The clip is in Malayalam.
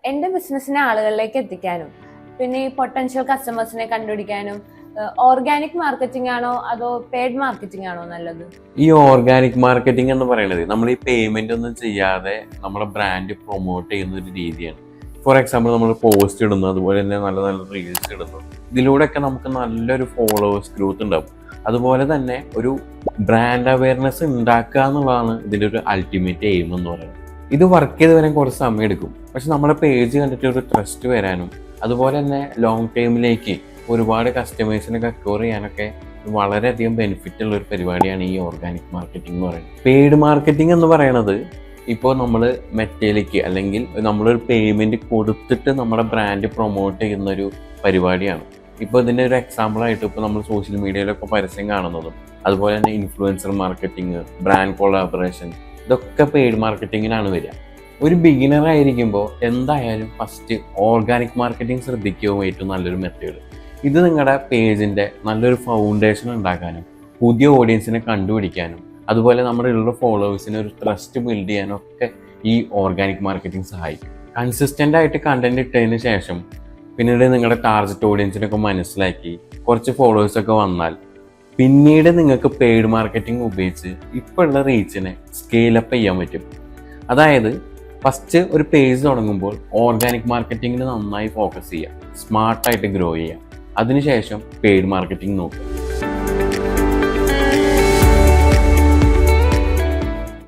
എൻ്റെ ബിസിനസ്സിനെ ആളുകളിലേക്ക് എത്തിക്കാനും പിന്നെ ഈ പൊട്ടൻഷ്യൽ കസ്റ്റമേഴ്സിനെ കണ്ടുപിടിക്കാനും ഓർഗാനിക് മാർക്കറ്റിംഗ് ആണോ അതോ പെയ്ഡ് മാർക്കറ്റിംഗ് ആണോ നല്ലത്? ഈ ഓർഗാനിക് മാർക്കറ്റിംഗ് എന്ന് പറയുന്നത് നമ്മൾ ഈ പേയ്മെന്റ് ഒന്നും ചെയ്യാതെ നമ്മുടെ ബ്രാൻഡ് പ്രൊമോട്ട് ചെയ്യുന്ന ഒരു രീതിയാണ്. ഫോർ എക്സാമ്പിൾ നമ്മൾ പോസ്റ്റ് ഇടുന്നു, അതുപോലെ തന്നെ നല്ല നല്ല റീൽസ് ഇടുന്നു. ഇതിലൂടെയൊക്കെ നമുക്ക് നല്ലൊരു ഫോളോവേഴ്സ് ഗ്രോത്ത് ഉണ്ടാവും. അതുപോലെ തന്നെ ഒരു ബ്രാൻഡ് അവയർനെസ് ഉണ്ടാക്കുക എന്നുള്ളതാണ് ഇതിൻ്റെ ഒരു അൾട്ടിമേറ്റ് എയിം എന്ന് പറയുന്നത്. ഇത് വർക്ക് ചെയ്ത് വരാൻ കുറച്ച് സമയം എടുക്കും, പക്ഷെ നമ്മുടെ പേജ് കണ്ടിട്ട് ഒരു ട്രസ്റ്റ് വരാനും അതുപോലെ തന്നെ ലോങ് ടൈമിലേക്ക് ഒരുപാട് കസ്റ്റമേഴ്സിനൊക്കെ അക്വയർ ചെയ്യാനൊക്കെ വളരെയധികം ബെനിഫിറ്റ് ഉള്ള ഒരു പരിപാടിയാണ് ഈ ഓർഗാനിക് മാർക്കറ്റിംഗ് എന്ന് പറയുന്നത്. പെയ്ഡ് മാർക്കറ്റിംഗ് എന്ന് പറയുന്നത് ഇപ്പോൾ നമ്മൾ മെറ്റയിലേക്ക് അല്ലെങ്കിൽ നമ്മളൊരു പേയ്മെന്റ് കൊടുത്തിട്ട് നമ്മുടെ ബ്രാൻഡ് പ്രൊമോട്ട് ചെയ്യുന്ന ഒരു പരിപാടിയാണ്. ഇപ്പോൾ ഇതിൻ്റെ ഒരു എക്സാമ്പിളായിട്ട് ഇപ്പോൾ നമ്മൾ സോഷ്യൽ മീഡിയയിലൊക്കെ പരസ്യം കാണുന്നതും അതുപോലെ തന്നെ ഇൻഫ്ലുവൻസർ മാർക്കറ്റിംഗ്, ബ്രാൻഡ് കൊളാബറേഷൻ, ഇതൊക്കെ പെയ്ഡ് മാർക്കറ്റിങ്ങിനാണ് വരിക. ഒരു ബിഗിനർ ആയിരിക്കുമ്പോൾ എന്തായാലും ഫസ്റ്റ് ഓർഗാനിക് മാർക്കറ്റിംഗ് ശ്രദ്ധിക്കുകയും ഏറ്റവും നല്ലൊരു മെത്തേഡ്. ഇത് നിങ്ങളുടെ പേജിൻ്റെ നല്ലൊരു ഫൗണ്ടേഷൻ ഉണ്ടാക്കാനും പുതിയ ഓഡിയൻസിനെ കണ്ടുപിടിക്കാനും അതുപോലെ നമ്മുടെ ഉള്ള ഫോളോവേഴ്സിന് ഒരു ട്രസ്റ്റ് ബിൽഡ് ചെയ്യാനും ഒക്കെ ഈ ഓർഗാനിക് മാർക്കറ്റിംഗ് സഹായിക്കും. കൺസിസ്റ്റൻ്റ് ആയിട്ട് കണ്ടന്റ് ഇട്ടതിന് ശേഷം പിന്നീട് നിങ്ങളുടെ ടാർഗറ്റ് ഓഡിയൻസിനൊക്കെ മനസ്സിലാക്കി കുറച്ച് ഫോളോവേഴ്സൊക്കെ വന്നാൽ പിന്നീട് നിങ്ങൾക്ക് പെയ്ഡ് മാർക്കറ്റിംഗ് ഉപയോഗിച്ച് ഇപ്പോൾ ഉള്ള റീച്ചിനെ സ്കെയിലപ്പ് ചെയ്യാൻ പറ്റും. അതായത് ഫസ്റ്റ് ഒരു പേജ് തുടങ്ങുമ്പോൾ ഓർഗാനിക് മാർക്കറ്റിങ്ങിന് നന്നായി ഫോക്കസ് ചെയ്യുക, സ്മാർട്ടായിട്ട് ഗ്രോ ചെയ്യുക, അതിനുശേഷം പെയ്ഡ് മാർക്കറ്റിംഗ് നോക്കുക.